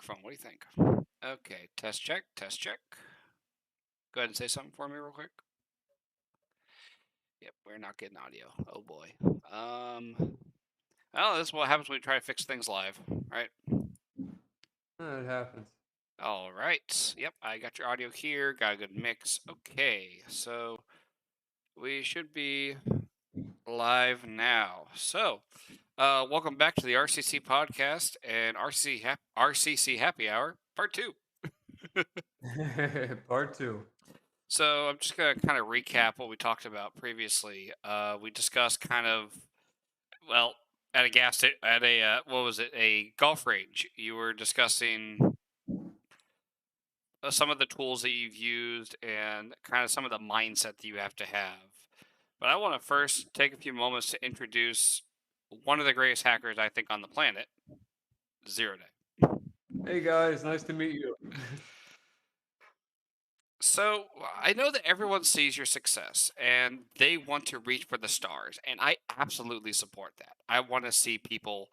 microphone. What do you think? Okay, test check, test check. Go ahead and say something for me real quick. Yep, we're not getting audio. Oh boy. Well, this is what happens when we try to fix things live, right? It happens. All right. Yep, I got your audio here. Got a good mix. Okay, so we should be live now. Welcome back to the RCC podcast and RCC Happy Hour Part Two. Part two. So I'm just gonna kind of recap what we talked about previously. We discussed kind of well at a at a what was it, a golf range. You were discussing some of the tools that you've used and kind of some of the mindset that you have to have. But I want to first take a few moments to introduce one of the greatest hackers I think on the planet, Zero Day. Hey guys, nice to meet you. So I know that everyone sees your success and they want to reach for the stars, and I absolutely support that. I want to see people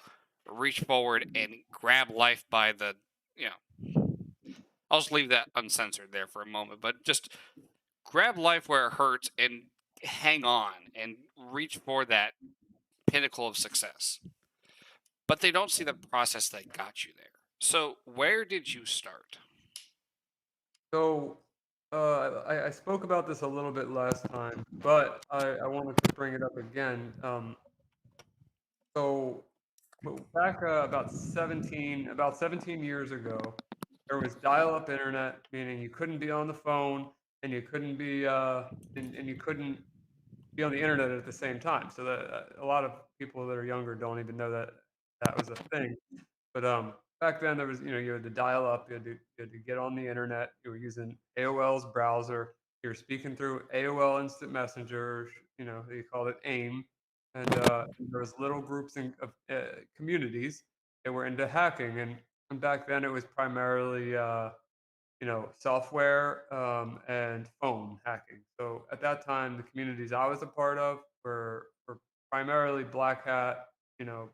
reach forward and grab life by the, you know, I'll just leave that uncensored there for a moment, but just grab life where it hurts and hang on and reach for that pinnacle of success. But they don't see the process that got you there. So where did you start? So, I spoke about this a little bit last time, but I wanted to bring it up again. So, back about 17 years ago, there was dial-up internet, meaning you couldn't be on the phone and you couldn't be and you couldn't be on the internet at the same time. So that a lot of people that are younger don't even know that that was a thing. But back then there was, you had to dial up, you had to get on the internet. You were using AOL's browser. You were speaking through AOL Instant Messenger. They called it AIM, and there was little groups of communities that were into hacking. And back then it was primarily software and phone hacking. So at that time, the communities I was a part of were primarily black hat, you know,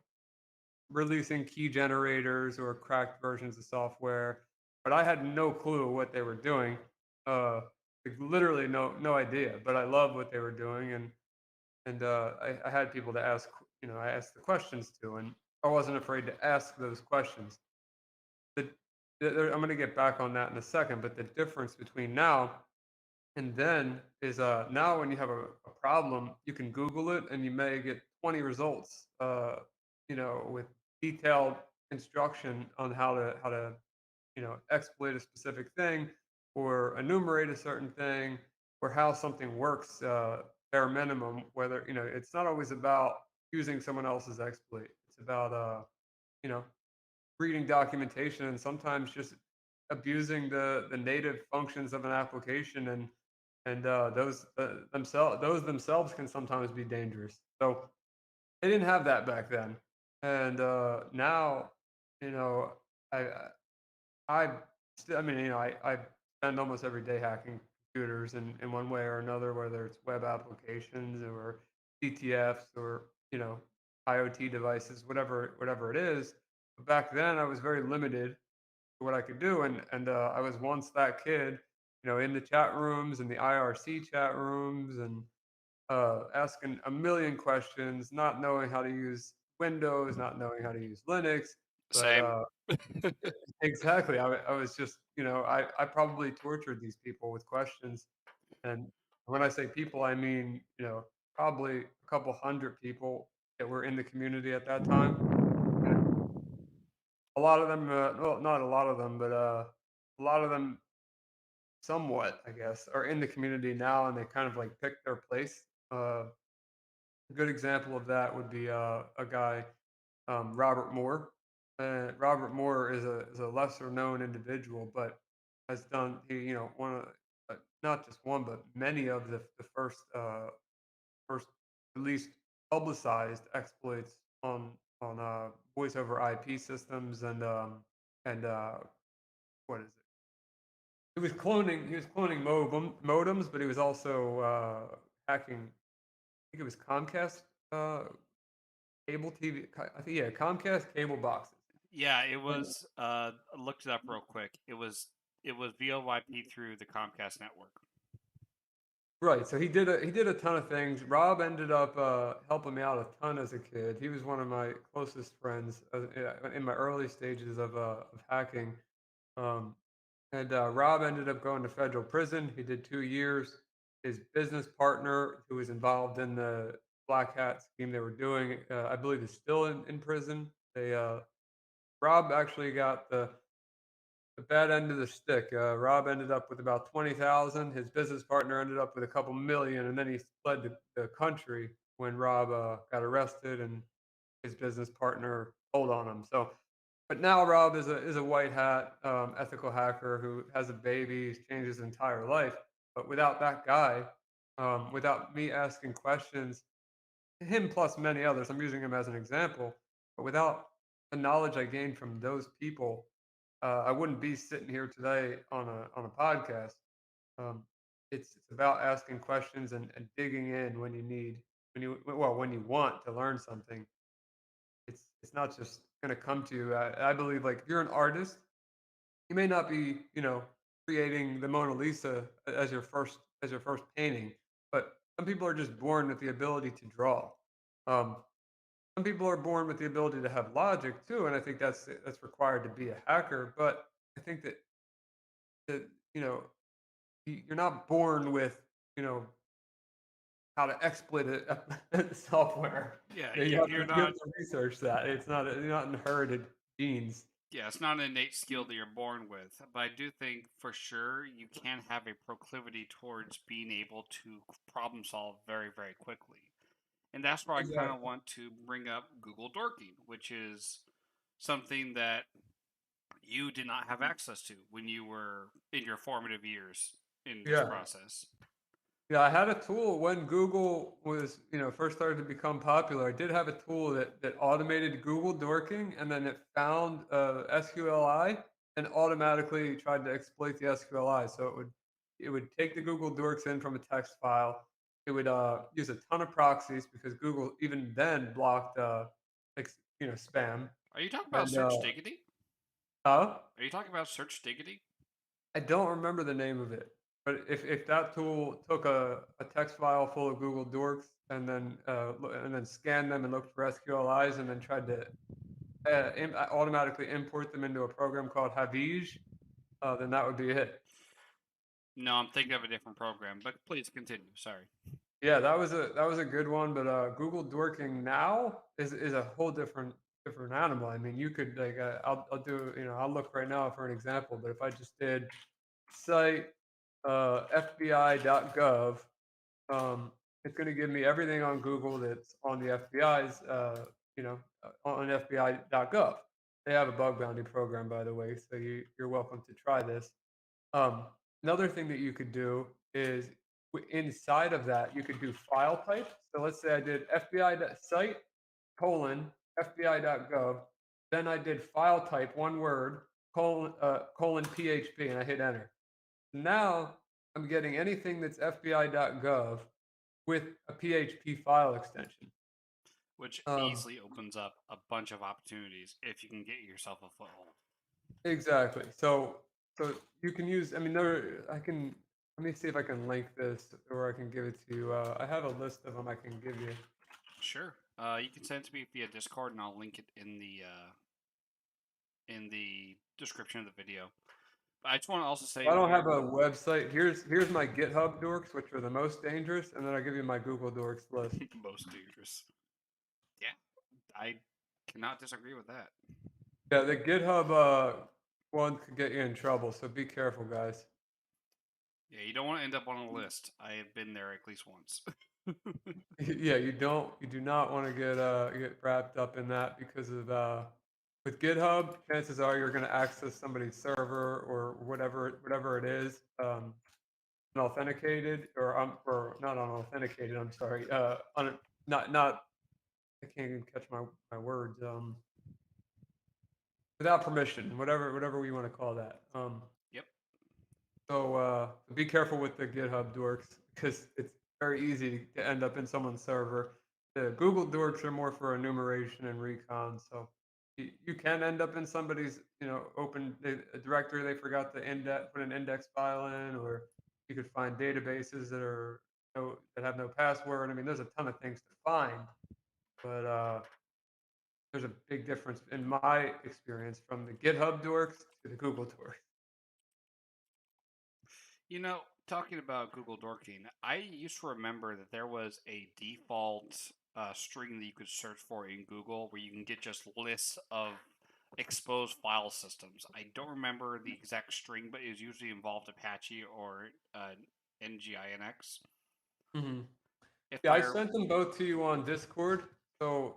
releasing key generators or cracked versions of software, but I had no clue what they were doing. Uh, like literally no idea. But I love what they were doing, and I had people to ask. I asked the questions to, and I wasn't afraid to ask those questions. The, I'm going to get back on that in a second, but the difference between now and then is now when you have a problem, you can Google it and you may get 20 results, with detailed instruction on how to exploit a specific thing or enumerate a certain thing or how something works bare minimum. Whether it's not always about using someone else's exploit. It's about you know reading documentation and sometimes just abusing the native functions of an application, and those themselves can sometimes be dangerous. So they didn't have that back then, and now you know I I I mean I spend almost every day hacking computers in one way or another, whether it's web applications or CTFs or IoT devices, whatever it is. But back then, I was very limited what I could do. And I was once that kid, in the chat rooms and the IRC chat rooms and asking a million questions, not knowing how to use Windows, not knowing how to use Linux. But Same. exactly, I was just, I probably tortured these people with questions. And when I say people, I mean, probably a couple hundred people that were in the community at that time. And a lot of them, well, not a lot of them, but a lot of them somewhat, I guess, are in the community now, and they kind of like pick their place. A good example of that would be a guy, Robert Moore. Robert Moore is a lesser known individual, but has done one of not just one, but many of the first at least publicized exploits on voice over IP systems and what is it? He was cloning modems, but he was also hacking. I think it was Comcast uh, cable TV. I think, yeah, Comcast cable boxes. Yeah, it And was. I looked it up real quick. It was VoIP through the Comcast network. right, so he did a ton of things. Rob ended up, helping me out a ton as a kid. He was one of my closest friends, in my early stages of hacking, um, Rob ended up going to federal prison. He did 2 years. His business partner, who was involved in the black hat scheme they were doing, I believe is still in prison. Rob actually got the bad end of the stick. Rob ended up with about 20,000. His business partner ended up with a couple million, and then he fled the country when Rob got arrested, and his business partner told on him. So, but now Rob is a white hat ethical hacker who has a baby. He's changed his entire life. But without that guy, without me asking questions, him plus many others, I'm using him as an example. But without the knowledge I gained from those people, I wouldn't be sitting here today on a podcast. Um, it's about asking questions and digging in when you need when you want to learn something. It's not just going to come to you. I believe like if you're an artist, you may not be creating the Mona Lisa as your first painting, but some people are just born with the ability to draw. Um, some people are born with the ability to have logic too, and I think that's required to be a hacker. But I think that you're not born with you know how to exploit software. Yeah, You have you're you not. have to research that. It's not inherited genes. Yeah, it's not an innate skill that you're born with, but I do think for sure you can have a proclivity towards being able to problem solve very, very quickly. And that's where I kind of Exactly. want to bring up Google Dorking, which is something that you did not have access to when you were in your formative years in this Yeah. process. Yeah, I had a tool when Google was, first started to become popular. I did have a tool that automated Google dorking, and then it found SQLI and automatically tried to exploit the SQLI. So it would take the Google dorks in from a text file. It would use a ton of proxies because Google even then blocked spam. Are you talking about And Search Diggity? huh? Are you talking about Search Diggity? I don't remember the name of it, but if that tool took a text file full of Google Dorks and then scanned them and looked for SQLIs and then tried to automatically import them into a program called Havij, then that would be it. No, I'm thinking of a different program, but please continue. Sorry. Yeah, that was a good one, but Google Dorking now is a whole different animal. I mean, you could like I'll do I'll look right now for an example, but if I just did site FBI.gov. It's going to give me everything on Google that's on the FBI's, on FBI.gov. They have a bug bounty program, by the way, so you're welcome to try this. Um, Another thing that you could do is inside of that, you could do file type. So let's say I did FBI site colon FBI.gov. Then I did file type, one word, colon PHP, and I hit enter. Now I'm getting anything that's FBI.gov with a PHP file extension. Which Um, easily opens up a bunch of opportunities if you can get yourself a foothold. exactly. So you can use. I mean, there. I can. Let me see if I can link this, or I can give it to you. I have a list of them I can give you. Sure. You can send it to me via Discord, and I'll link it in the description of the video. But I just want to also say I don't have we're a website. Here's my GitHub dorks, which are the most dangerous, and then I'll give you my Google dorks list. most dangerous. Yeah, I cannot disagree with that. Yeah, the GitHub one could get you in trouble, so be careful, guys. Yeah, you don't want to end up on a list. I have been there at least once. Yeah, you do not want to get wrapped up in that because of with GitHub, chances are you're going to access somebody's server or whatever it is, unauthenticated or not unauthenticated. I'm sorry, not I can't even catch my words. Without permission, whatever we want to call that. Yep. So be careful with the GitHub dorks because it's very easy to end up in someone's server. The Google dorks are more for enumeration and recon. So you can end up in somebody's, open a directory they forgot to put an index file in, or you could find databases that have no password. I mean, there's a ton of things to find, but there's a big difference in my experience from the GitHub dorks to the Google dorks. Talking about Google Dorking, I used to remember that there was a default string that you could search for in Google where you can get just lists of exposed file systems. I don't remember the exact string, but it was usually involved Apache or NGINX. hmm If Yeah, I I rem- sent them both to you on Discord, so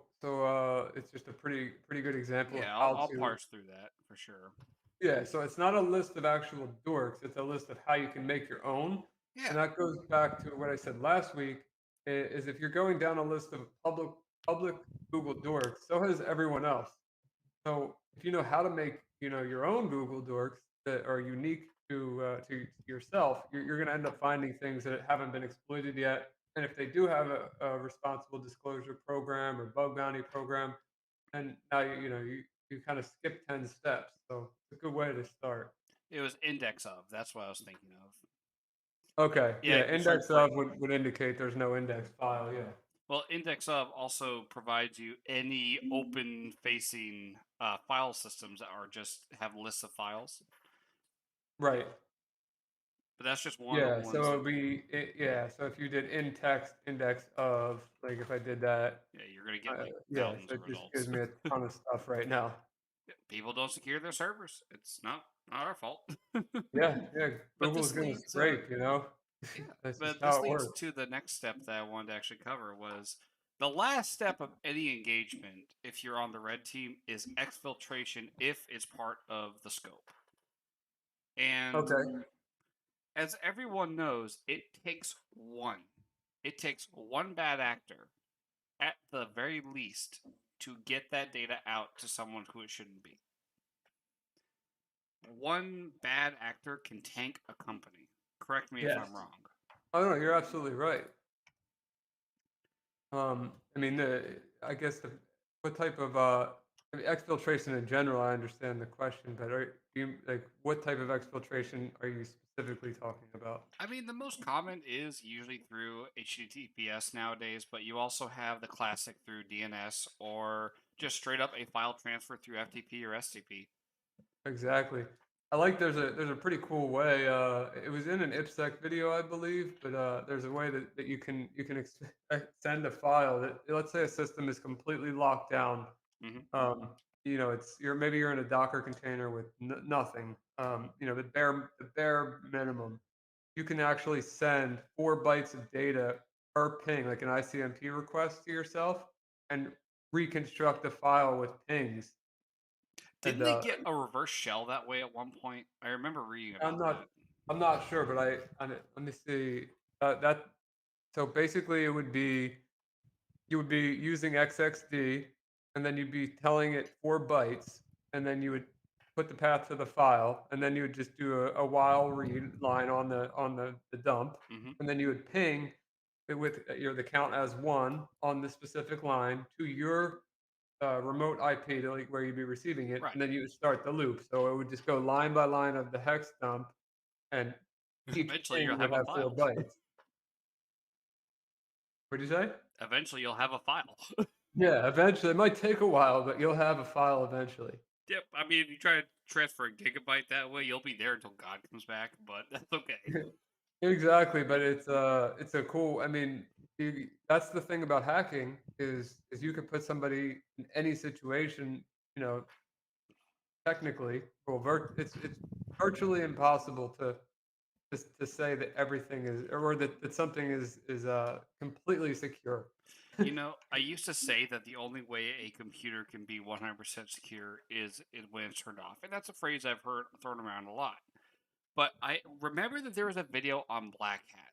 it's just a pretty good example of yeah, I'll, how I'll to. parse through that for sure. Yeah, so it's not a list of actual dorks, it's a list of how you can make your own, and Yeah, that goes back to what I said last week, is if you're going down a list of public Google dorks, so has everyone else. So if you know how to make, your own Google dorks that are unique to yourself, you're gonna end up finding things that haven't been exploited yet, and if they do have a responsible disclosure program or bug bounty program, and now you kinda skip 10 steps, so it's a good way to start. it was index of. That's what I was thinking of. Okay, Yeah, yeah, you can search index for. of would indicate there's no index file, yeah. Well, index of also provides you any open facing file systems that are just have lists of files. Right. But that's just one of the Yeah, ones so that, it'd be yeah, so if you did in text index of, like, if I did that, yeah, you're going to get like yeah, thousands so of it just gives results. me a ton of stuff right now. People don't secure their servers. It's not our fault. Yeah, yeah, But Google's this gonna leads, scrape, you know? yeah, That's just but how this it leads works. to the next step that I wanted to actually cover was the last step of any engagement. If you're on the red team, is exfiltration if it's part of the scope. And Okay. as everyone knows, it takes one. It takes one bad actor, at the very least, to get that data out to someone who it shouldn't be. One bad actor can tank a company. Correct me if Yes. I'm wrong. Oh, no, you're absolutely right. I mean, I guess what type of, I mean, exfiltration in general, I understand the question, but what type of exfiltration are you specifically talking about? I mean, the most common is usually through HTTPS nowadays, but you also have the classic through DNS or just straight up a file transfer through FTP or STP. Exactly. I like there's a pretty cool way. It was in an IPSec video, I believe, but there's a way that you can send a file that, let's say a system is completely locked down. Hmm. You're in a Docker container with nothing. The bare minimum. You can actually send 4 bytes of data per ping, like an ICMP request to yourself, and reconstruct the file with pings. And Didn't they get a reverse shell that way at one point? I remember reading I'm about that. not I'm not sure, but let me see. That so basically it would be you would be using XXD, and then you'd be telling it 4 bytes, and then you would put the path to the file, and then you would just do a while read line on the dump, Hmm. and then you would ping it with the count as 1 on the specific line to your remote IP to, like, where you'd be receiving it, Right. and then you would start the loop. So it would just go line by line of the hex dump, and each Eventually, you'll ping would have a have 4 file. bytes. What'd you say? Eventually, you'll have a file. Yeah, eventually. It might take a while, but you'll have a file eventually. Yep. I mean, if you try to transfer a gigabyte that way, you'll be there until God comes back, but that's okay. Exactly, but it's a cool. I mean, that's the thing about hacking is you could put somebody in any situation, you know, technically, well, it's virtually impossible to say that everything is, or that something is completely secure. I used to say that the only way a computer can be 100% secure is when it's turned off. And that's a phrase I've heard thrown around a lot. But I remember that there was a video on Black Hat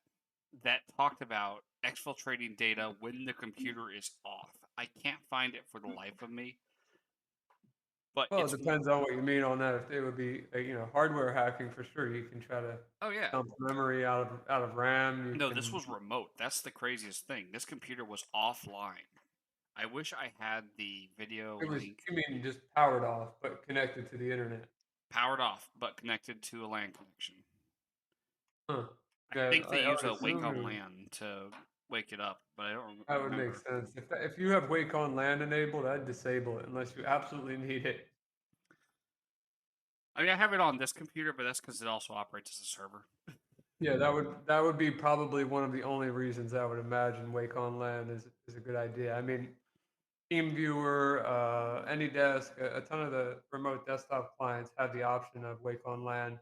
that talked about exfiltrating data when the computer is off. I can't find it for the life of me, but Well, it it's depends on what you mean on that. If it would be, hardware hacking for sure, you can try to oh yeah. dump memory out of RAM. You No, this can was remote. That's the craziest thing. This computer was offline. I wish I had the video It was, link you mean just powered off, but connected to the internet? powered off, but connected to a LAN connection. Huh. I Yeah, think they I use would a Wake assume it on would, LAN to wake it up, but I don't that would make remember. sense. If you have Wake on LAN enabled, I'd disable it unless you absolutely need it. I mean, I have it on this computer, but that's because it also operates as a server. Yeah, that would be probably one of the only reasons I would imagine Wake on LAN is a good idea. I mean, TeamViewer, AnyDesk, a ton of the remote desktop clients have the option of Wake on LAN,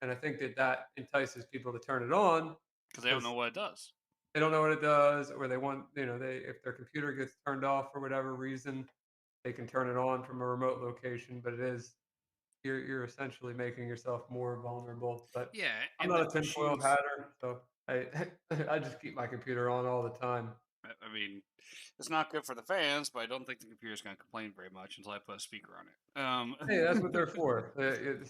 and I think that that entices people to turn it on Because they don't know because what it does. they don't know what it does, or they want, they if their computer gets turned off for whatever reason, they can turn it on from a remote location. But it is you're essentially making yourself more vulnerable. But Yeah, I'm and not the a tinfoil machines. hatter, so I I just keep my computer on all the time. I mean, it's not good for the fans, but I don't think the computer's going to complain very much until I put a speaker on it. Hey, that's what they're for.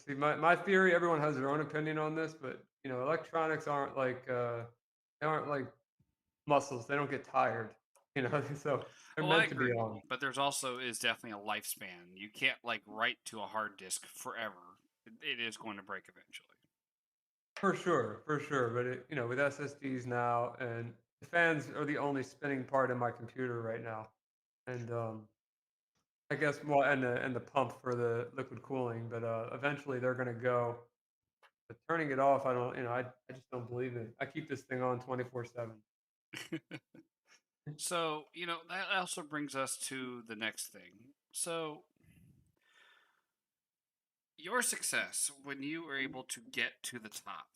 See, my theory. Everyone has their own opinion on this, but electronics they aren't like muscles. They don't get tired. So they're Well, I meant to be agree, on. but there's also is definitely a lifespan. You can't like write to a hard disk forever. It is going to break eventually. For sure. But with SSDs now, and the fans are the only spinning part in my computer right now, and I guess well, and the pump for the liquid cooling. But eventually they're gonna go. But turning it off, I don't. I just don't believe it. I keep this thing on 24/7. So, that also brings us to the next thing. So, your success when you were able to get to the top.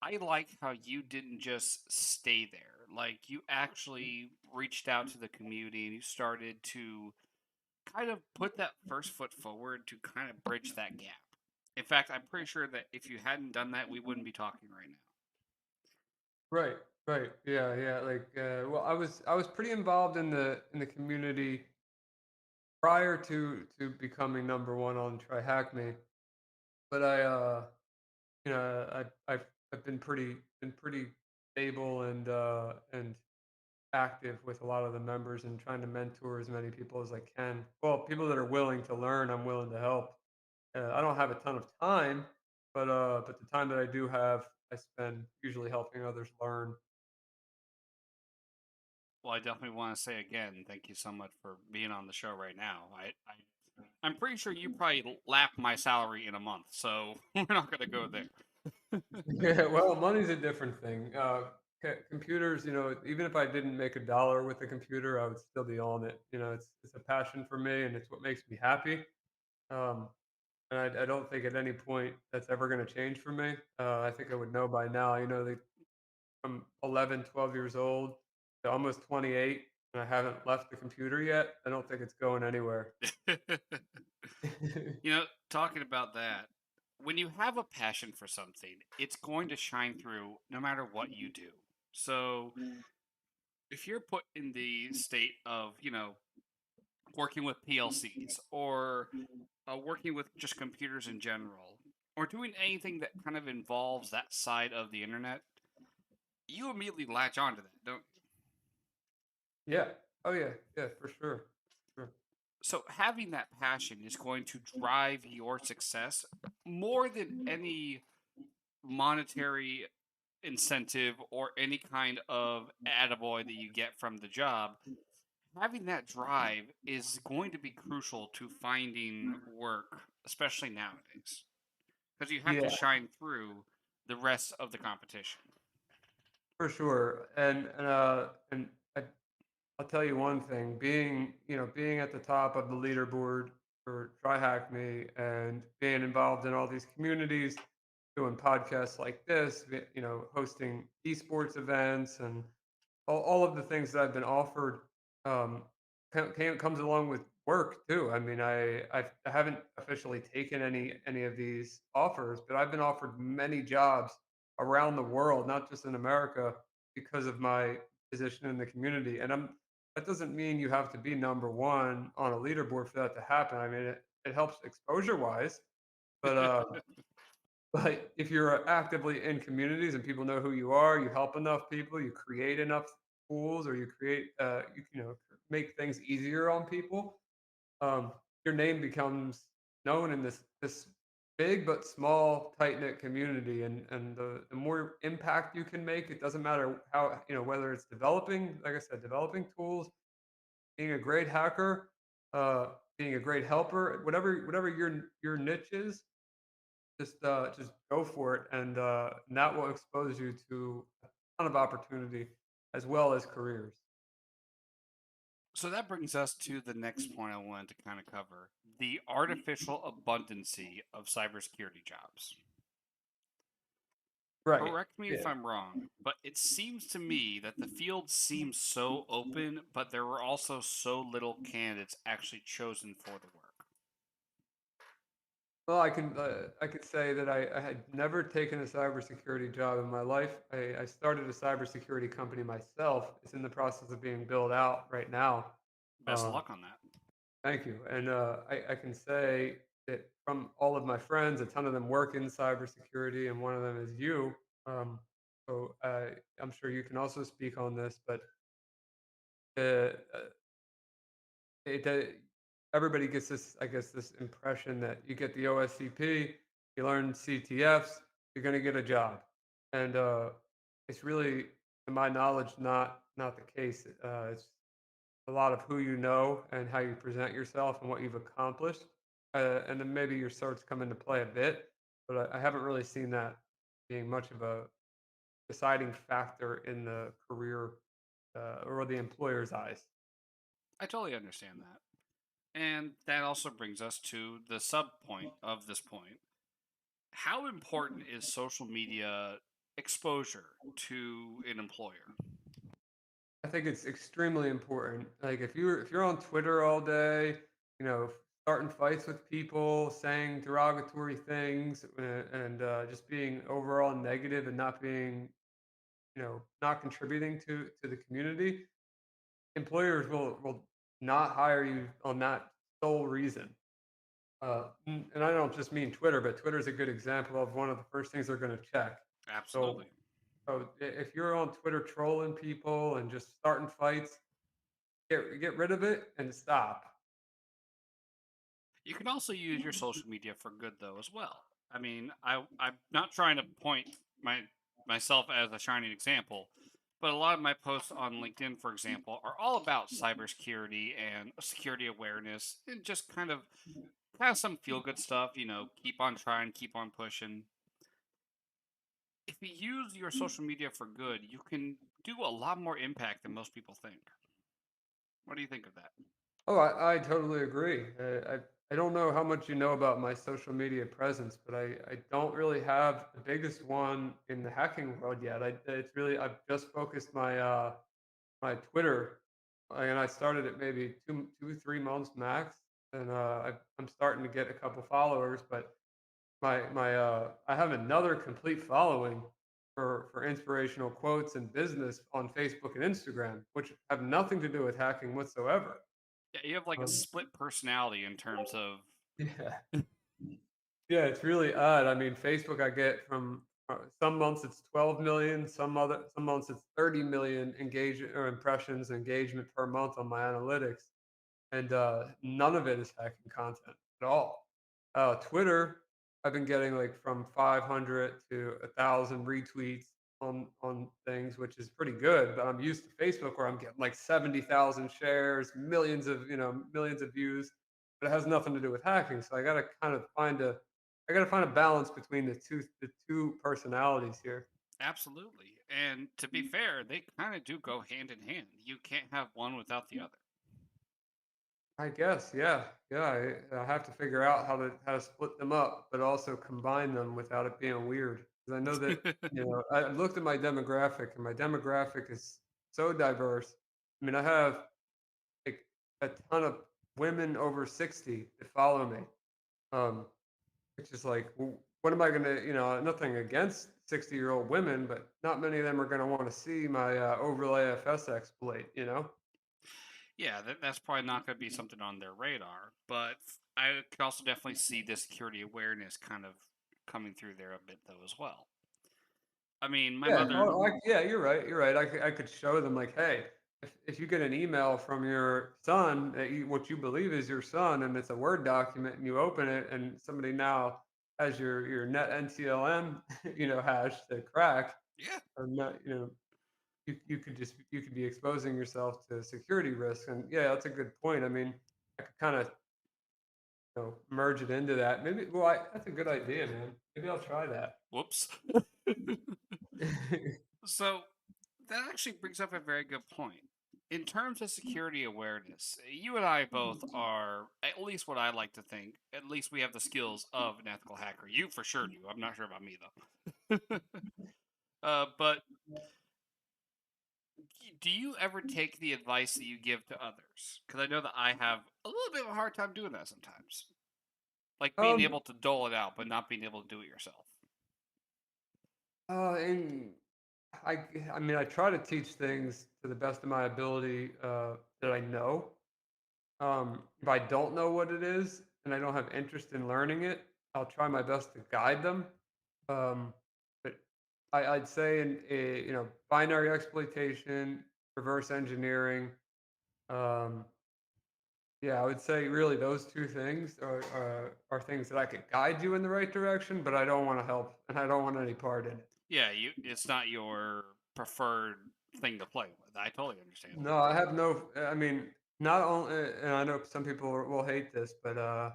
I like how you didn't just stay there. Like, you actually reached out to the community and you started to kind of put that first foot forward to kind of bridge that gap. In fact, I'm pretty sure that if you hadn't done that, we wouldn't be talking right now. Right, right. Yeah, yeah. Like, well, I was pretty involved in the community prior to becoming number one on Try Hack Me, but I've been pretty stable and active with a lot of the members and trying to mentor as many people as I can. Well, people that are willing to learn, I'm willing to help. I don't have a ton of time, but the time that I do have, I spend usually helping others learn. Well, I definitely want to say again, thank you so much for being on the show right now. I'm pretty sure you probably lap my salary in a month, so we're not going to go there. Yeah, well, money's a different thing. Computers, even if I didn't make a dollar with the computer, I would still be on it. It's a passion for me, and it's what makes me happy. Um, and I don't think at any point that's ever going to change for me. I think I would know by now. From 11, 12 years old to almost 28, and I haven't left the computer yet. I don't think it's going anywhere. Talking about that, when you have a passion for something, it's going to shine through no matter what you do. So, if you're put in the state of, working with PLCs or working with just computers in general, or doing anything that kind of involves that side of the internet, you immediately latch onto that, don't you? Yeah. Oh yeah. Yeah. For sure. Sure. So having that passion is going to drive your success more than any monetary incentive or any kind of attaboy that you get from the job. Having that drive is going to be crucial to finding work, especially nowadays, because you have to Yeah. shine through the rest of the competition. For sure. And I'll tell you one thing, being at the top of the leaderboard for Try Hack Me and being involved in all these communities, doing podcasts like this, hosting esports events and all of the things that I've been offered um, comes along with work too. I mean, I haven't officially taken any of these offers, but I've been offered many jobs around the world, not just in America, because of my position in the community. And that doesn't mean you have to be number one on a leaderboard for that to happen. I mean, it helps exposure wise, but but if you're actively in communities and people know who you are, you help enough people, you create enough pools, or you create, make things easier on people, um, your name becomes known in this big but small tight knit community, and the more impact you can make, it doesn't matter how whether it's developing, like I said, developing tools, being a great hacker, being a great helper, whatever your niche is, just go for it, and that will expose you to a ton of opportunity as well as careers. So that brings us to the next point I wanted to kind of cover the artificial abundancy of cybersecurity jobs. Right. Correct me if Yeah. I'm wrong, but it seems to me that the field seems so open, but there were also so little candidates actually chosen for the work. Well, I could say that I had never taken a cybersecurity job in my life. I started a cybersecurity company myself. It's in the process of being built out right now. Best of Uh, luck on that. Thank you. And I can say that from all of my friends, a ton of them work in cybersecurity, and one of them is you. Um, so I'm sure you can also speak on this, but uh, uh, it, everybody gets this, I guess, this impression that you get the OSCP, you learn CTFs, you're going to get a job, and it's really, to my knowledge, not the case. It's a lot of who you know and how you present yourself and what you've accomplished, and then maybe your certs come into play a bit, but I haven't really seen that being much of a deciding factor in the career or the employer's eyes. I totally understand that. And that also brings us to the sub point of this point. How important is social media exposure to an employer? I think it's extremely important. Like if you're on Twitter all day, starting fights with people, saying derogatory things, and just being overall negative and not being, not contributing to the community, employers will not hire you on that sole reason. And I don't just mean Twitter, but Twitter is a good example of one of the first things they're going to check. Absolutely. So, if you're on Twitter trolling people and just starting fights, get rid of it and stop. You can also use your social media for good though as well. I mean, I'm not trying to point myself as a shining example, but a lot of my posts on LinkedIn, for example, are all about cybersecurity and security awareness and just kind of some feel good stuff, keep on trying, keep on pushing. If you use your social media for good, you can do a lot more impact than most people think. What do you think of that? Oh, I totally agree. I don't know how much you know about my social media presence, but I don't really have the biggest one in the hacking world yet. I've just focused my Twitter, and I started it maybe 3 months max, and I'm starting to get a couple followers, but I have another complete following for inspirational quotes and business on Facebook and Instagram, which have nothing to do with hacking whatsoever. Yeah, you have like a Um, split personality in terms of yeah, yeah, it's really odd. I mean, Facebook, I get from some months it's 12 million, some months it's 30 million engagement or impressions engagement per month on my analytics, and none of it is hacking content at all. Twitter, I've been getting like from 500 to 1,000 retweets on things, which is pretty good. But I'm used to Facebook, where I'm getting like 70,000 shares, millions of views, but it has nothing to do with hacking. So I got to find a balance between the two personalities here. absolutely. And to be fair, they kind of do go hand in hand. You can't have one without the other. I guess, yeah, yeah. I have to figure out how to split them up, but also combine them without it being weird. Because I know that I looked at my demographic, and my demographic is so diverse. I mean, I have like a ton of women over 60 that follow me, um, which is like, what am I gonna? Nothing against 60-year-old women, but not many of them are gonna want to see my overlay FS exploit. Yeah, that's probably not going to be something on their radar. But I could also definitely see the security awareness kind of coming through there a bit, though, as well. I mean, my Yeah, mother, oh, yeah, you're right. You're right. I could show them like, hey, if you get an email from your son that what you believe is your son, and it's a Word document, and you open it, and somebody now has your net NTLM, hash to crack, Yeah. or not, you could be exposing yourself to security risks. And yeah, that's a good point. I mean, I could kind of merge it into that. Maybe. Well, that's a good idea, man. Maybe I'll try that. Whoops. So that actually brings up a very good point. In terms of security awareness, you and I both are, at least what I like to think, at least we have the skills of an ethical hacker. You for sure do. I'm not sure about me though. But do you ever take the advice that you give to others? Because I know that I have a little bit of a hard time doing that sometimes. Like being um. able to dole it out, but not being able to do it yourself. And I. I mean, I try to teach things to the best of my ability that I know. If I don't know what it is and I don't have interest in learning it, I'll try my best to guide them. But I'd say in binary exploitation, reverse engineering. Um, yeah, I would say really those two things are things that I could guide you in the right direction, but I don't want to help and I don't want any part in it. Yeah, it's not your preferred thing to play with. I totally understand. No, I have no. I mean, not only, and I know some people will hate this, but I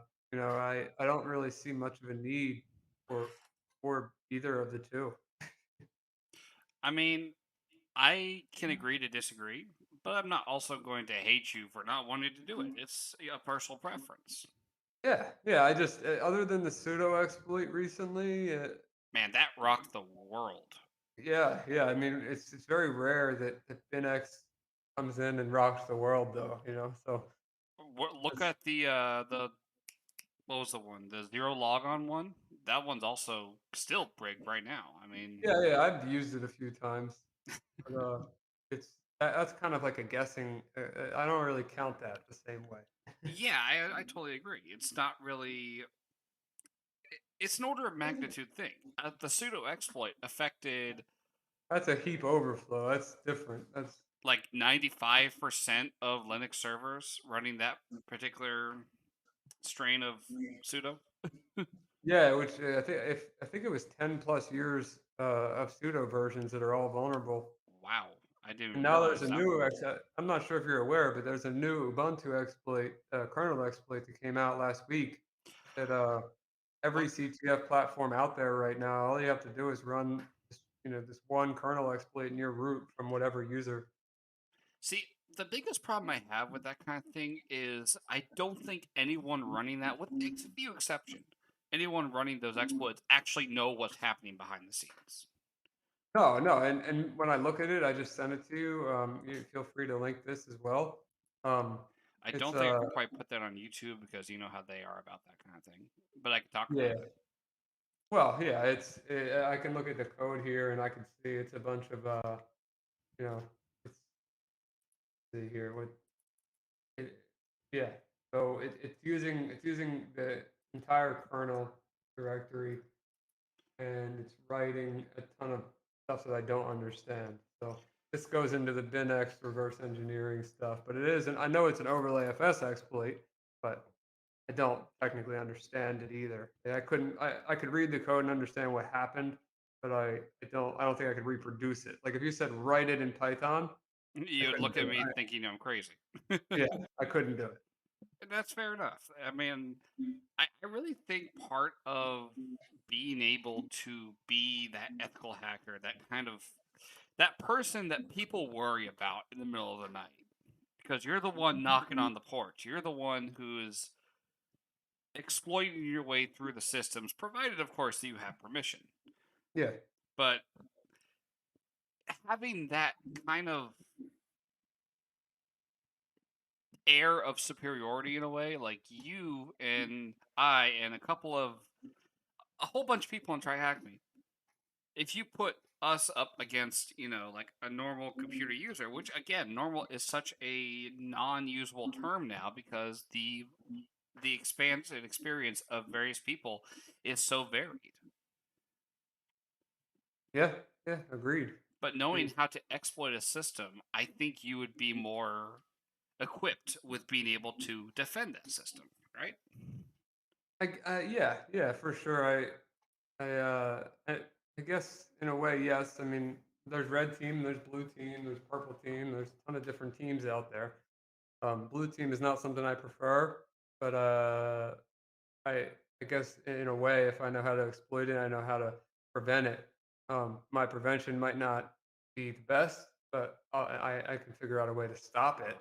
don't really see much of a need for either of the two. I mean, I can agree to disagree, but I'm not also going to hate you for not wanting to do it. It's a personal preference. Yeah, yeah. I just other than the pseudo exploit recently, Man, that rocked the world. yeah, yeah. I mean, it's very rare that FinX comes in and rocks the world, though. So Look it's, at the what was the one? The zero logon one. That one's also still big right now. I mean, yeah, yeah. I've used it a few times, but that's kind of like a guessing. I don't really count that the same way. yeah, I totally agree. It's not really. It's an order of magnitude thing. The pseudo exploit affected That's a heap overflow. That's different. That's like 95% of Linux servers running that particular strain of pseudo. yeah. Which I think it was 10+ years of pseudo versions that are all vulnerable. Wow, I didn't And even now there's realize a that new one. I'm not sure if you're aware, but there's a new Ubuntu exploit, kernel exploit that came out last week. That every What? CTF platform out there right now, all you have to do is run this one kernel exploit in your root from whatever user. See, the biggest problem I have with that kind of thing is I don't think anyone running that, with a few exception, anyone running those exploits actually know what's happening behind the scenes. No, no, and when I look at it, I just send it to you. You feel free to link this as well. Um, I it's don't think I can quite put that on YouTube because you know how they are about that kind of thing. But I can talk about yeah. it. Well, yeah, I can look at the code here and I can see it's a bunch of you know, let's see here what it, yeah. So it's using the entire kernel directory and it's writing a ton of stuff that I don't understand. So this goes into the BinX reverse engineering stuff, but it is, and I know it's an overlay FS exploit, but I don't technically understand it either. And I could read the code and understand what happened, but I don't think I could reproduce it. Like if you said write it in Python, I You'd couldn't look do at it. me thinking I'm crazy. Yeah, I couldn't do it. And that's fair enough. I mean, I really think part of being able to be that ethical hacker, that kind of that person that people worry about in the middle of the night, because you're the one knocking on the porch. You're the one who is exploiting your way through the systems, provided, of course, that you have permission. Yeah, But having that kind of air of superiority in a way, like you and I and a whole bunch of people in TryHackMe, if you put us up against, like a normal computer user, which again, normal is such a non-usable term now because the expanse and experience of various people is so varied. yeah, yeah. Agreed. But knowing how to exploit a system, I think you would be more equipped with being able to defend that system, right? Yeah, yeah, for sure. I guess in a way, yes. I mean, there's red team, there's blue team, there's purple team. There's a ton of different teams out there. Blue team is not something I prefer, but I guess in a way, if I know how to exploit it, I know how to prevent it. My prevention might not be the best, but I can figure out a way to stop it.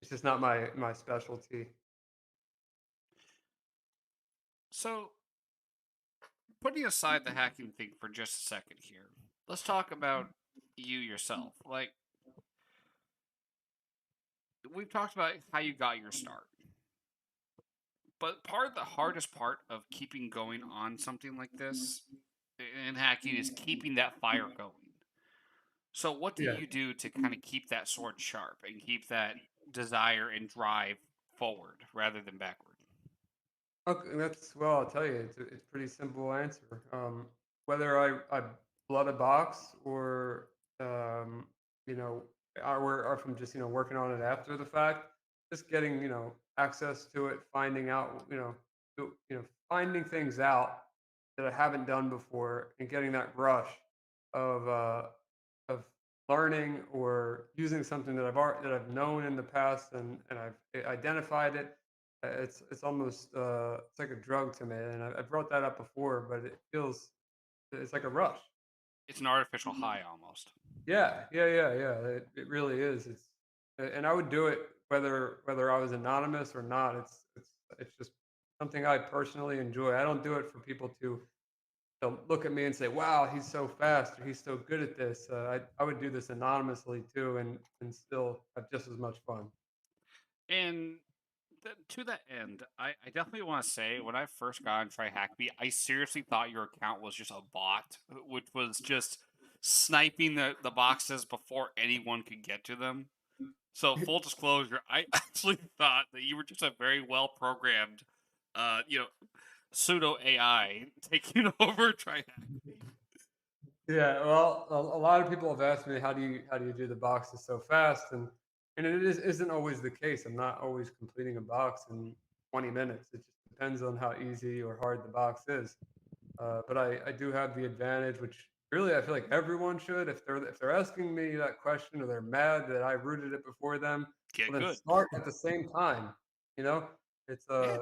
It's just not my specialty. So, putting aside the hacking thing for just a second here, let's talk about you yourself. Like, we've talked about how you got your start, but part of the hardest part of keeping going on something like this in hacking is keeping that fire going. So, what do Yeah. you do to kind of keep that sword sharp and keep that desire and drive forward rather than backward? Okay, that's well. I'll tell you, it's a pretty simple answer. Whether I flood a box or you know, or from just working on it after the fact, just getting access to it, finding out finding things out that I haven't done before, and getting that rush of of learning or using something that I've known in the past, and I've identified it. It's almost it's like a drug to me, and I brought that up before, but it feels it's like a rush. It's an artificial high almost. Yeah, yeah, yeah, yeah. It really is. And I would do it whether I was anonymous or not. It's just something I personally enjoy. I don't do it for people to look at me and say, "Wow, he's so fast," or "He's so good at this." I would do this anonymously too, and still have just as much fun. And to that end, I definitely want to say when I first got on Try Hack Me, I seriously thought your account was just a bot, which was just sniping the boxes before anyone could get to them. So full disclosure, I actually thought that you were just a very well programmed, uh, you know, pseudo AI taking over Try Hack Me. Yeah, well, a lot of people have asked me how do you do the boxes so fast, and it isn't always the case. I'm not always completing a box in 20 minutes. It just depends on how easy or hard the box is. But I do have the advantage, which really I feel like everyone should. If they're asking me that question or they're mad that I routed it before them, Get well then good. start at the same time. You know, it's Yeah,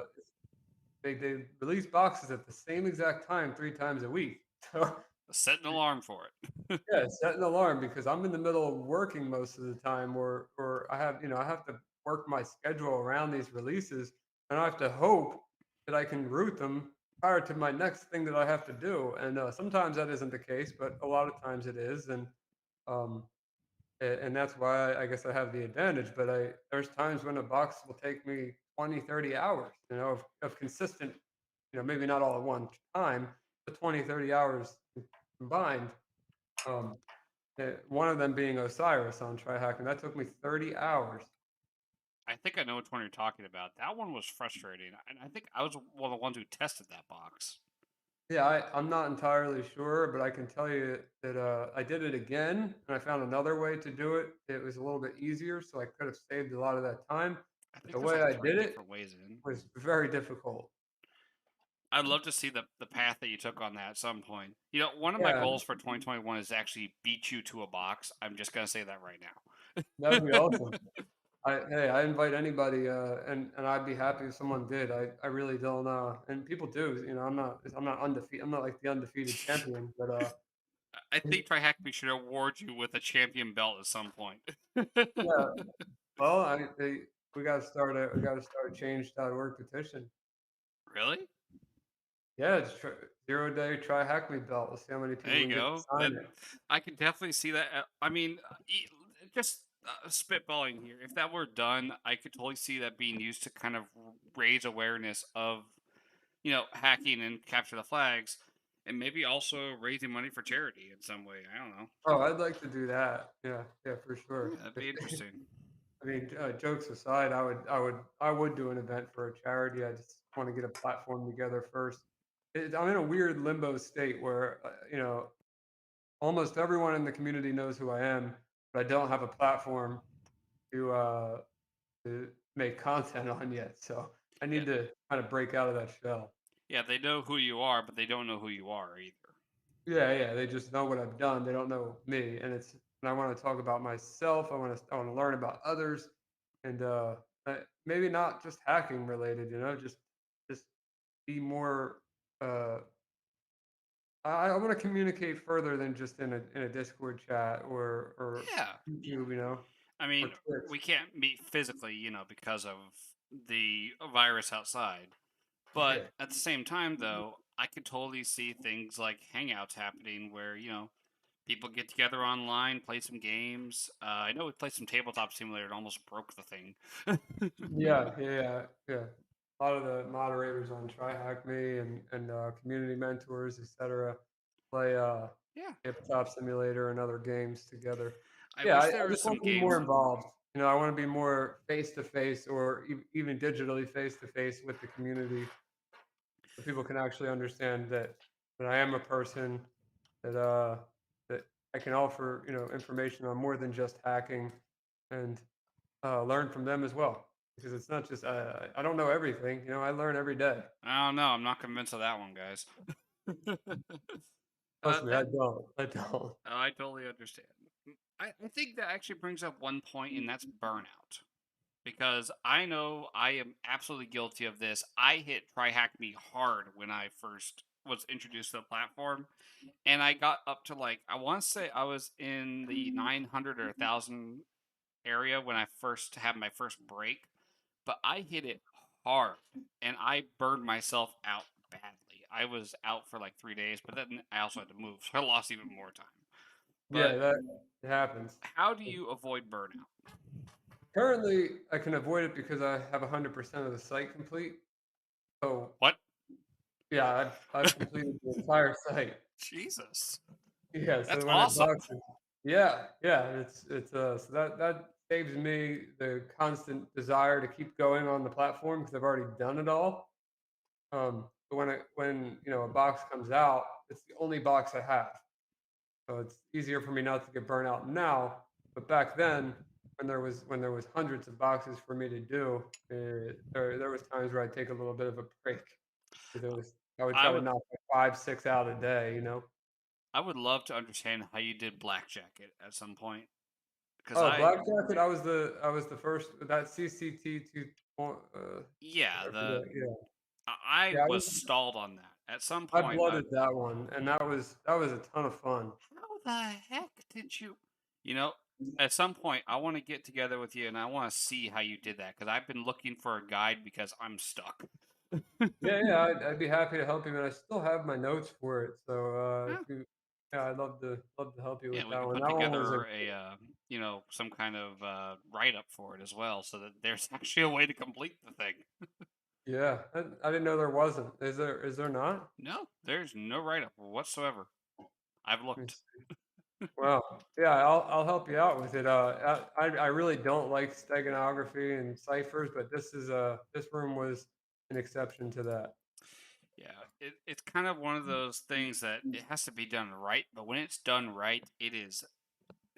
they release boxes at the same exact time 3 times a week. So set an alarm for it. yeah, set an alarm because I'm in the middle of working most of the time, or I have to work my schedule around these releases, and I have to hope that I can route them prior to my next thing that I have to do. And sometimes that isn't the case, but a lot of times it is, um, and that's why I guess I have the advantage. But there's times when a box will take me 20, 30 hours, of consistent, maybe not all at one time, but 20, 30 hours combined. Um, one of them being Osiris on TryHack, and that took me 30 hours. I think I know which one you're talking about. That one was frustrating, and I think I was one of the ones who tested that box. Yeah, I'm not entirely sure, but I can tell you that I did it again, and I found another way to do it. It was a little bit easier, so I could have saved a lot of that time. I But think the there's way like I three did it different ways in. was very difficult. I'd love to see the path that you took on that at some point. You know, one of my Yeah, goals for 2021 is to actually beat you to a box. I'm just gonna say that right that would be now. awesome. I invite anybody, and I'd be happy if someone did. I really don't know, and people do. I'm not undefeated. I'm not like the undefeated champion, but I think TryHackMe should award you with a champion belt at some point. yeah. Well, we got to start a change.org petition. Really? Yeah, 0 day try hack me belt. Let's see how many There people you we can get to go. sign That it. I can definitely see that. I mean, just spitballing here. If that were done, I could totally see that being used to kind of raise awareness of hacking and capture the flags, and maybe also raising money for charity in some way. I don't know. Oh, I'd like to do that. Yeah, yeah, for sure. Yeah, that'd be interesting. I mean, jokes aside, I would do an event for a charity. I just want to get a platform together first. I'm in a weird limbo state where almost everyone in the community knows who I am, but I don't have a platform to make content on yet. So I Yeah, need to kind of break out of that shell. yeah, they know who you are, but they don't know who you are either. Yeah, yeah. They just know what I've done. They don't know me, and I want to talk about myself. I want to learn about others, and maybe not just hacking related. Just be more. Uh, I want to communicate further than just in a Discord chat or Yeah, YouTube. I Or mean, Twitch. we can't meet physically, because of the virus outside. But Yeah, at the same time, though, I could totally see things like hangouts happening where, people get together online, play some games. I know we played some tabletop simulator and almost broke the thing. yeah. A lot of the moderators on TryHack Me and community mentors, etc., play Yeah. Tabletop Simulator and other games together. I Yeah, wish I there was just some want to be more games. involved. I want to be more face to face or even digitally face to face with the community, so people can actually understand that I am a person that that I can offer information on more than just hacking and learn from them as well because it's not just I don't know everything. I learn every day. I don't know. I'm not convinced of that one, guys. Trust me, I That don't. I don't. I totally understand. I think that actually brings up one point, and that's burnout. Because I know I am absolutely guilty of this. I hit try hack me hard when I first was introduced to the platform, and I got up to like I want to say I was in the 900 or 1,000 area when I first had my first break, but I hit it hard and I burned myself out badly. I was out for like 3 days, but then I also had to move, so I lost even more time. Yeah, But that it happens. how do you avoid burnout? Currently, I can avoid it because I have 100% of the site complete. So What? yeah, I've completed the entire site. Jesus. Yeah, That's so when it awesome. boxes, yeah, it's so that saves me the constant desire to keep going on the platform because I've already done it all. But when a box comes out, it's the only box I have. So it's easier for me not to get burnt out now. But back then, when there was hundreds of boxes for me to do, there was times where I'd take a little bit of a break because I would I try to would knock like 5, 6 out a day. I would love to understand how you did blackjack it at some point because Oh, Black Jacket, I was the first that CCT two point. yeah, I forget. Yeah, I yeah. was stalled on that. At some I point blooded that one, and that was a ton of fun. how the heck did you you know, at some point I want to get together with you and I want to see how you did that because I've been looking for a guide because I'm stuck. Yeah, yeah. I'd be happy to help you, and I still have my notes for it. So Yeah. if you, yeah, I'd love to help you Yeah, with we that could one. put That one was a together a some kind of write up for it as well so that there's actually a way to complete the thing. yeah. I didn't know there wasn't. Is there not? No, there's no write up whatsoever. I've Let me looked. see. Well, yeah, I'll help you out with it. I really don't like steganography and ciphers, but this room was an exception to that. Yeah, it's kind of one of those things that it has to be done right, but when it's done right, it is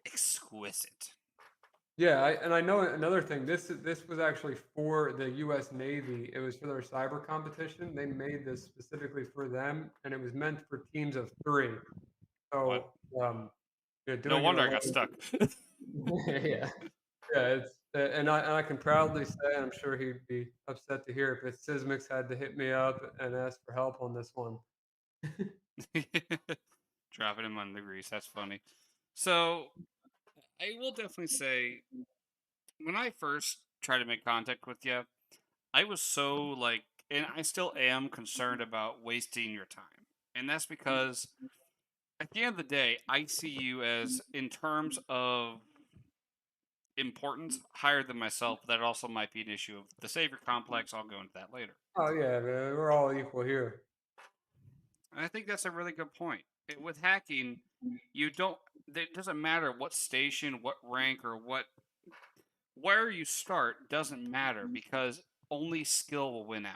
exquisite. Yeah, and I know another thing. This was actually for the U.S. Navy. It was for their cyber competition. They made this specifically for them, and it was meant for teams of three. What? So, yeah, No doing it wonder I got alone. stuck. Yeah, yeah. And I can proudly say, I'm sure he'd be upset to hear it, but Sysmix had to hit me up and ask for help on this one. Dropping him on the grease. That's funny. So I will definitely say when I first tried to make contact with you, I was so like, and I still am concerned about wasting your time. And that's because at the end of the day, I see you as, in terms of importance, higher than myself. That also might be an issue of the savior complex. I'll go into that later. Oh yeah, man, we're all equal here. And I think that's a really good point. With hacking, you don't. It doesn't matter what station, what rank, or where you start. Doesn't matter because only skill will win out.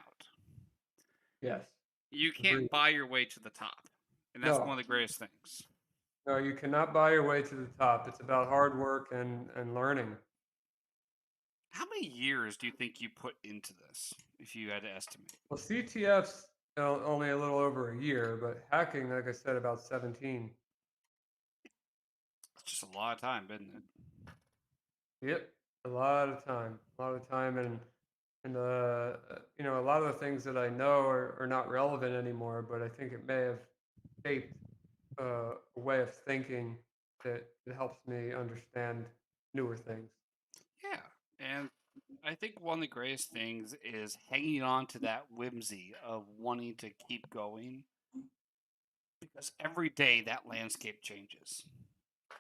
Yes, You can't agreed. buy your way to the top, and that's one No, of the greatest things. No, you cannot buy your way to the top. It's about hard work and learning. How many years do you think you put into this, if you had to estimate? Well, CTF's only a little over a year, but hacking, like I said, about 17. It's just a lot of time, isn't it? Yep, a lot of time, and a lot of the things that I know are not relevant anymore. But I think it may have shaped a way of thinking that helps me understand newer things. Yeah. And I think one of the greatest things is hanging on to that whimsy of wanting to keep going because every day that landscape changes.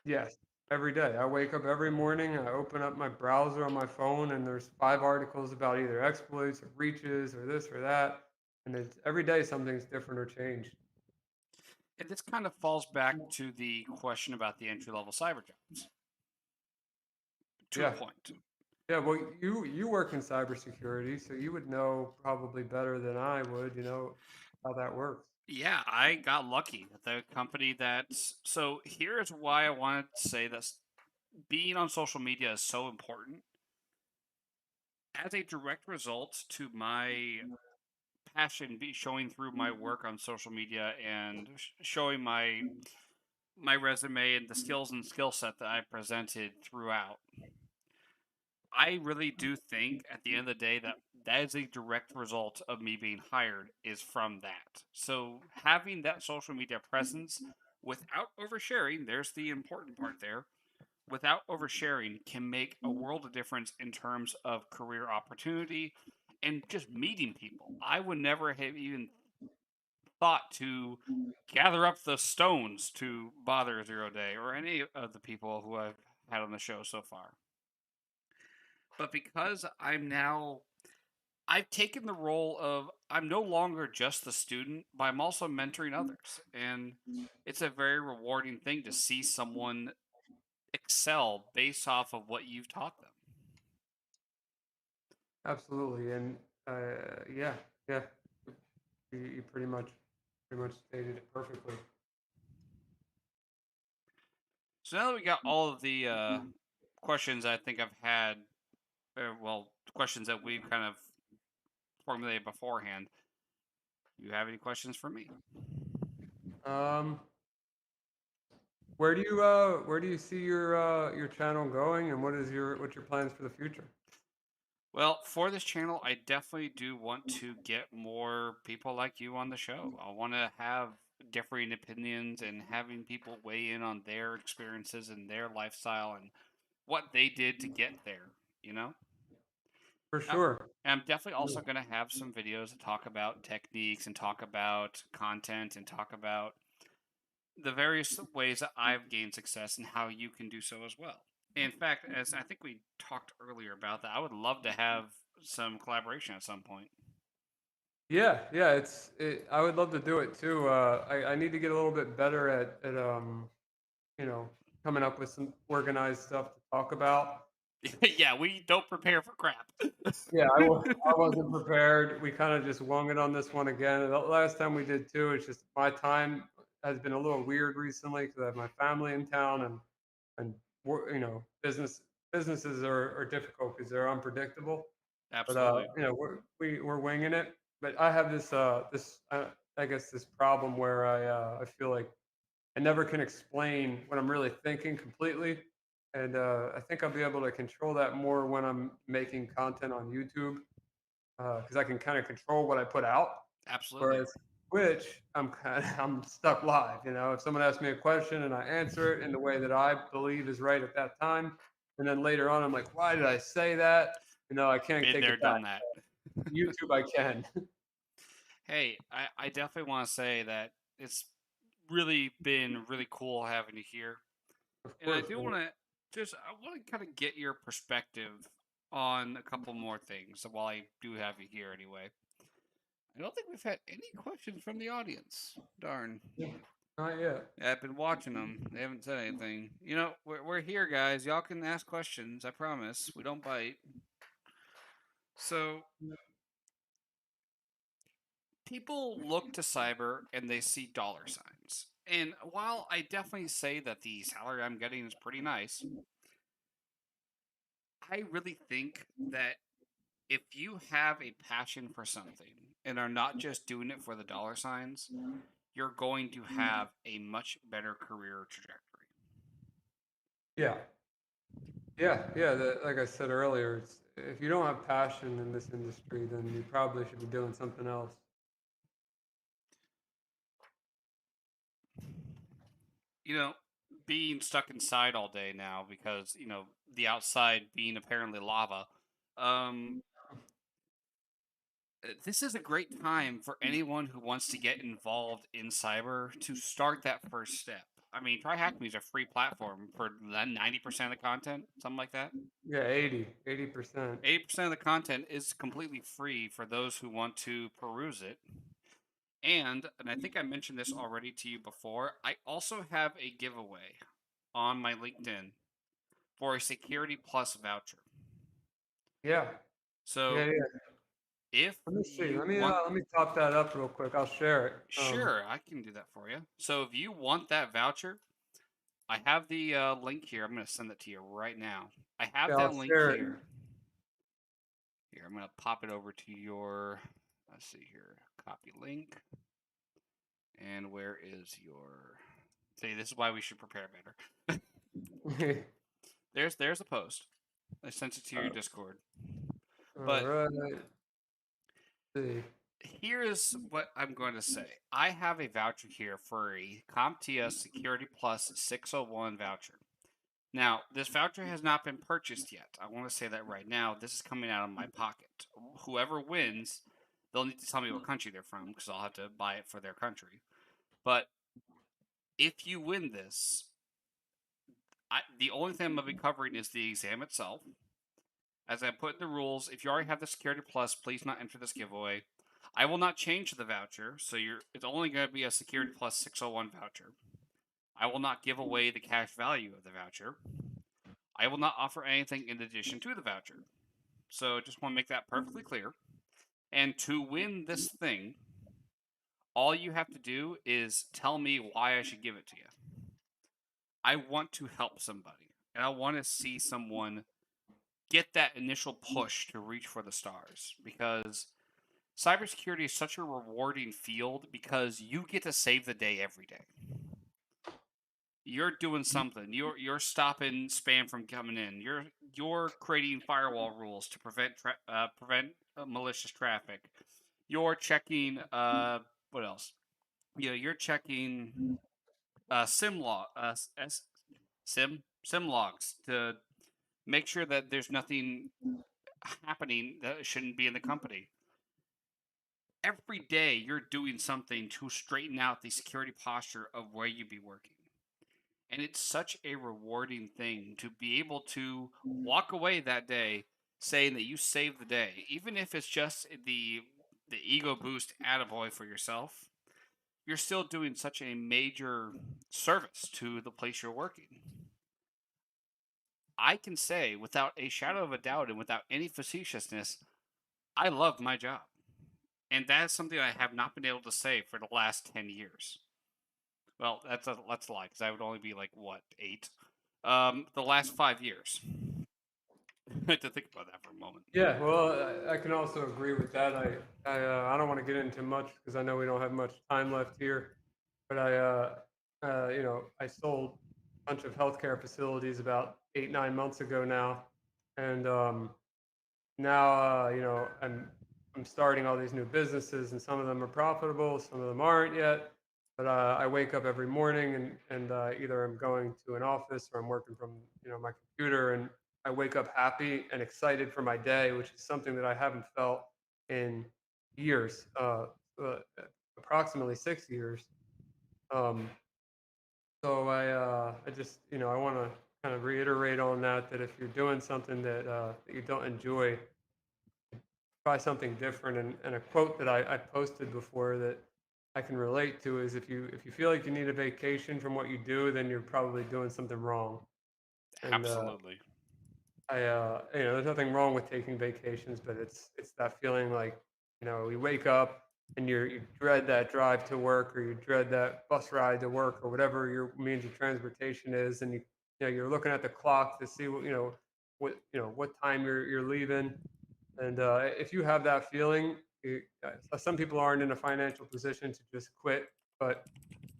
Yes, every day. I wake up every morning, I open up my browser on my phone, and there's 5 articles about either exploits or breaches or this or that. And it's every day something's different or changed. And this kind of falls back to the question about the entry level cyber jobs to a Yeah. point. Yeah, well, you work in cybersecurity, so you would know probably better than I would, how that works. Yeah, I got lucky. The company that's so here's why I wanted to say this being on social media is so important. As a direct result to my passion be showing through my work on social media and showing my resume and the skills and skill set that I presented throughout. I really do think at the end of the day that that is a direct result of me being hired is from that. So having that social media presence without oversharing, there's the important part there. Without oversharing can make a world of difference in terms of career opportunity and just meeting people. I would never have even thought to gather up the stones to bother Zero Day or any of the people who I've had on the show so far. But because I've taken the role of I'm no longer just the student, but I'm also mentoring others. And it's a very rewarding thing to see someone excel based off of what you've taught them. Absolutely, and yeah, yeah, you pretty much stated it perfectly. So now that we got all of the questions I think I've had, well, questions that we've kind of formulated beforehand, you have any questions for me? Um, where do you see your channel going, and what's your plans for the future? Well, for this channel, I definitely do want to get more people like you on the show. I want to have differing opinions and having people weigh in on their experiences and their lifestyle and what they did to get there, you know? For Uh, sure. and I'm definitely Yeah. also going to have some videos that talk about techniques and talk about content and talk about the various ways that I've gained success and how you can do so as well. In fact, as I think we talked earlier about that, I would love to have some collaboration at some point. Yeah, yeah, I would love to do it too. I need to get a little bit better you know, coming up with some organized stuff to talk about. Yeah, we don't prepare for crap. Yeah, I wasn't prepared. We kind of just wung it on this one again. The last time we did too, it's just my time has been a little weird recently because I have my family in town and businesses are difficult because they're unpredictable. But Absolutely. we're winging it. But I have I guess this problem where I feel like I never can explain what I'm really thinking completely, and I think I'll be able to control that more when I'm making content on YouTube because I can kind of control what I put out. Absolutely. Whereas Twitch, I'm stuck live. If someone asks me a question and I answer it in the way that I believe is right at that time, and then later on I'm like, why did I say that? I can't Been take there, it back. done that. YouTube, I can. Hey, I definitely want to say that it's really been really cool having you here. Of And I course. do want to I want to kind of get your perspective on a couple more things while I do have you here anyway. I don't think we've had any questions from the audience. Darn. Not yet. Yeah, I've been watching them. They haven't said anything. We're here, guys. Y'all can ask questions. I promise. We don't bite. So, people look to cyber and they see dollar signs. And while I definitely say that the salary I'm getting is pretty nice, I really think that if you have a passion for something and are not just doing it for the dollar signs, you're going to have a much better career trajectory. Yeah, yeah. Like I said earlier, if you don't have passion in this industry, then you probably should be doing something else. You know, being stuck inside all day now because, the outside being apparently lava, um, this is a great time for anyone who wants to get involved in cyber to start that first step. I mean, Try Hack Me is a free platform for 90% of the content, something like that. Yeah, 80%. 80% of the content is completely free for those who want to peruse it. And I think I mentioned this already to you before, I also have a giveaway on my LinkedIn for a Security Plus voucher. Yeah, So yeah. if Let me see. you want, Let me top that up real quick. I'll share it. sure, I can do that for you. So if you want that voucher, I have the link here. I'm going to send it to you right now. I have Yeah, I'll that link share it. here. Here, I'm going to pop it over to your, let's see here, copy link. And where is your, see, this is why we should prepare better. There's the post. I sent it to your Discord. All But right. See. here's what I'm going to say. I have a voucher here for a CompTIA Security Plus 601 voucher. Now, this voucher has not been purchased yet. I want to say that right now. This is coming out of my pocket. Whoever wins, they'll need to tell me what country they're from because I'll have to buy it for their country. But if you win this, the only thing I'm going to be covering is the exam itself. As I put in the rules, if you already have the Security Plus, please not enter this giveaway. I will not change the voucher, so it's only going to be a Security Plus 601 voucher. I will not give away the cash value of the voucher. I will not offer anything in addition to the voucher. So just want to make that perfectly clear. And to win this thing, all you have to do is tell me why I should give it to you. I want to help somebody, and I want to see someone get that initial push to reach for the stars because cybersecurity is such a rewarding field because you get to save the day every day. You're doing something. You're stopping spam from coming in. You're creating firewall rules to prevent malicious traffic. You're checking what else? You're checking sim logs to make sure that there's nothing happening that shouldn't be in the company. Every day you're doing something to straighten out the security posture of where you be working. And it's such a rewarding thing to be able to walk away that day saying that you saved the day, even if it's just the ego boost attaboy for yourself. You're still doing such a major service to the place you're working. I can say without a shadow of a doubt and without any facetiousness, I love my job. And that is something I have not been able to say for the last 10 years. Well, that's a lie because I would only be like, what, 8? The last 5 years. I had to think about that for a moment. Yeah, well, I can also agree with that. I don't want to get into much because I know we don't have much time left here. But I sold a bunch of healthcare facilities about 8, 9 months ago now, and now I'm starting all these new businesses, and some of them are profitable, some of them aren't yet. But I wake up every morning, and either I'm going to an office or I'm working from my computer, and I wake up happy and excited for my day, which is something that I haven't felt in years, uh, approximately 6 years. Um, so I just I want to kind of reiterate on that if you're doing something that you don't enjoy, try something different. And a quote that I posted before that I can relate to is if you feel like you need a vacation from what you do, then you're probably doing something wrong. And Absolutely. there's nothing wrong with taking vacations, but it's that feeling like we wake up, and you dread that drive to work, or you dread that bus ride to work, or whatever your means of transportation is, and you're looking at the clock to see what time you're leaving. And if you have that feeling, some people aren't in a financial position to just quit, but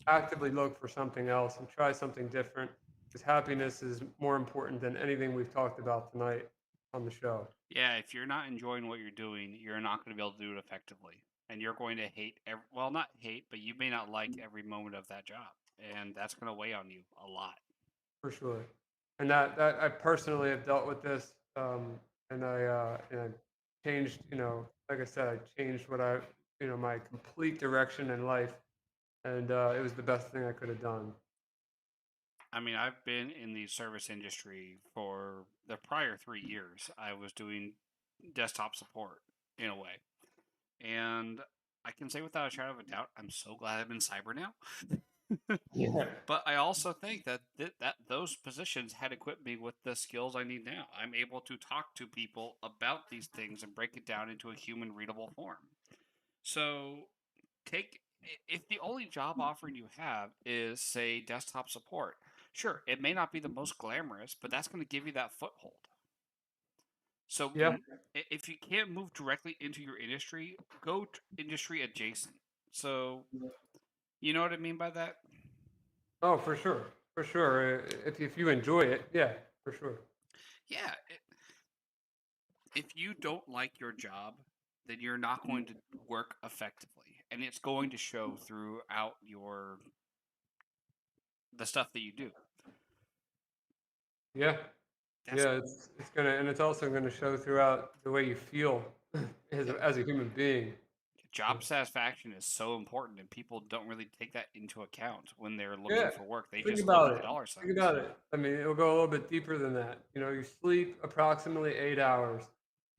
actively look for something else and try something different, because happiness is more important than anything we've talked about tonight on the show. Yeah, if you're not enjoying what you're doing, you're not going to be able to do it effectively. And you're going to hate well, not hate, but you may not like every moment of that job. And that's going to weigh on you a lot. For sure. And that I personally have dealt with this, and I changed, like I said, I changed my complete direction in life, and it was the best thing I could have done. I mean, I've been in the service industry for the prior 3 years. I was doing desktop support in a way. And I can say without a shadow of a doubt, I'm so glad I'm in cyber now. Yeah. But I also think that that those positions had equipped me with the skills I need now. I'm able to talk to people about these things and break it down into a human readable form. So if the only job offering you have is say desktop support, sure, it may not be the most glamorous, but that's going to give you that foothold. So Yeah. if you can't move directly into your industry, go industry adjacent. So you know what I mean by that? Oh, for sure. For sure. If you enjoy it, yeah, for sure. Yeah. If you don't like your job, then you're not going to work effectively, and it's going to show throughout the stuff that you do. Yeah. That's Yeah, it's also gonna show throughout the way you feel Yep. as a human being. Job satisfaction is so important, and people don't really take that into account when they're looking Yeah, for work. They think just look at about the it. dollar Think signs. about it. I mean, it'll go a little bit deeper than that. You sleep approximately 8 hours.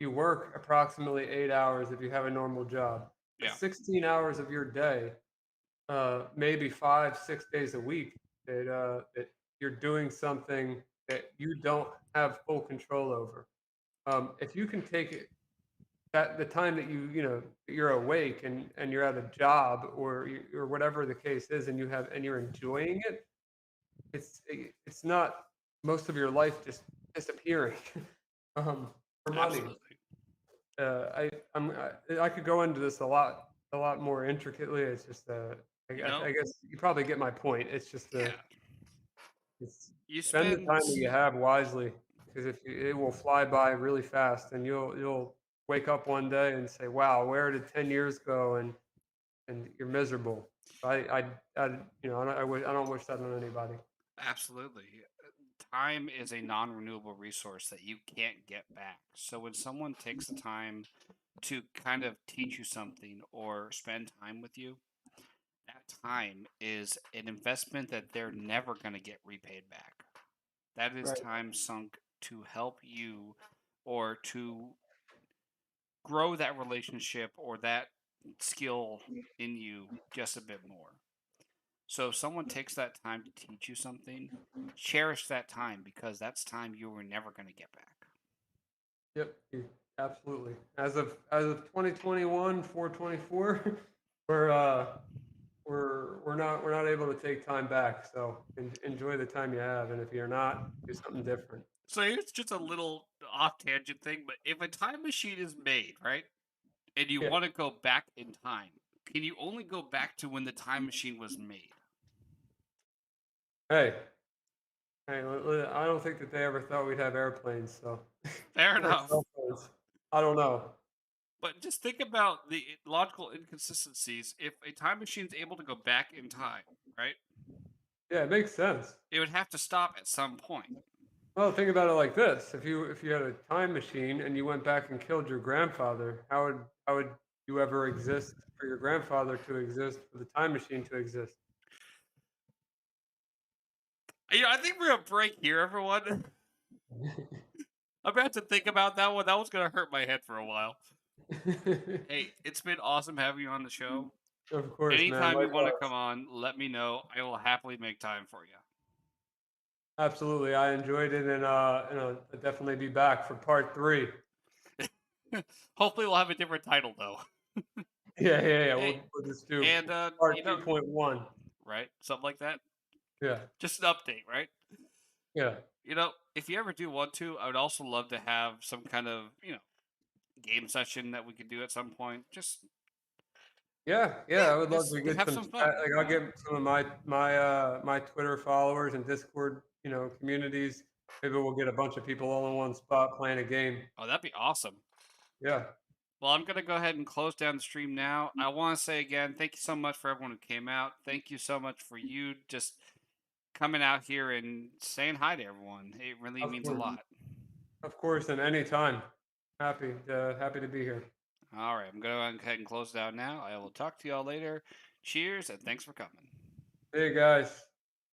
You work approximately 8 hours if you have a normal job. That's Yeah, 16 hours of your day, maybe 5, 6 days a week that you're doing something that you don't have full control over. If you can take it that the time that you're awake and you're at a job, or whatever the case is, and you're enjoying it, it's not most of your life just disappearing for money. absolutely. I could go into this a lot more intricately. It's just You know, I guess you probably get my point. It's just yeah. it's You spend the spend time that you have wisely, because it will fly by really fast, and you'll wake up one day and say, "Wow, where did 10 years go?" And you're miserable. I don't wish that on anybody. absolutely. Time is a non-renewable resource that you can't get back. So when someone takes the time to kind of teach you something or spend time with you, that time is an investment that they're never going to get repaid back. That is Right. time sunk to help you or to grow that relationship or that skill in you just a bit more. So if someone takes that time to teach you something, cherish that time because that's time you were never going to get back. Yep. Absolutely. As of 2021, 424, we're uh we're not able to take time back. So enjoy the time you have, and if you're not, do something different. So it's just a little off tangent thing, but if a time machine is made, right, and you Yeah. want to go back in time, can you only go back to when the time machine was made? Hey, hey, I don't think that they ever thought we'd have airplanes, so Fair or enough. cell phones. I don't know. But just think about the logical inconsistencies. If a time machine is able to go back in time, right, Yeah, it makes sense. it would have to stop at some point. Well, think about it like this: if you had a time machine and you went back and killed your grandfather, how would you ever exist for your grandfather to exist, for the time machine to exist? I think we're gonna break here, everyone. I'm about to think about that one. That was gonna hurt my head for a while. Hey, it's been awesome having you on the show. Of course, man. Anytime you want to come Likewise. on, let me know. I will happily make time for you. Absolutely, I enjoyed it, and I'll definitely be back for part 3. Hopefully, we'll have a different title though. Yeah. Hey, We'll just do and part 2.1. right, something like that. Yeah, Just an update, right? yeah, If you ever do want to, I would also love to have some kind of game session that we could do at some point. Just yeah. yeah, I would love just to get have some some chat. fun. Like, I'll get some of my Twitter followers and Discord, communities. Maybe we'll get a bunch of people all in one spot playing a game. Oh, that'd be awesome. Yeah, Well, I'm going to go ahead and close down the stream now. I want to say again, thank you so much for everyone who came out. Thank you so much for you just coming out here and saying hi to everyone. It really of means a course, lot. and anytime. Happy to be here. All right, I'm going to go ahead and close down now. I will talk to y'all later. Cheers, and thanks for coming. Hey guys.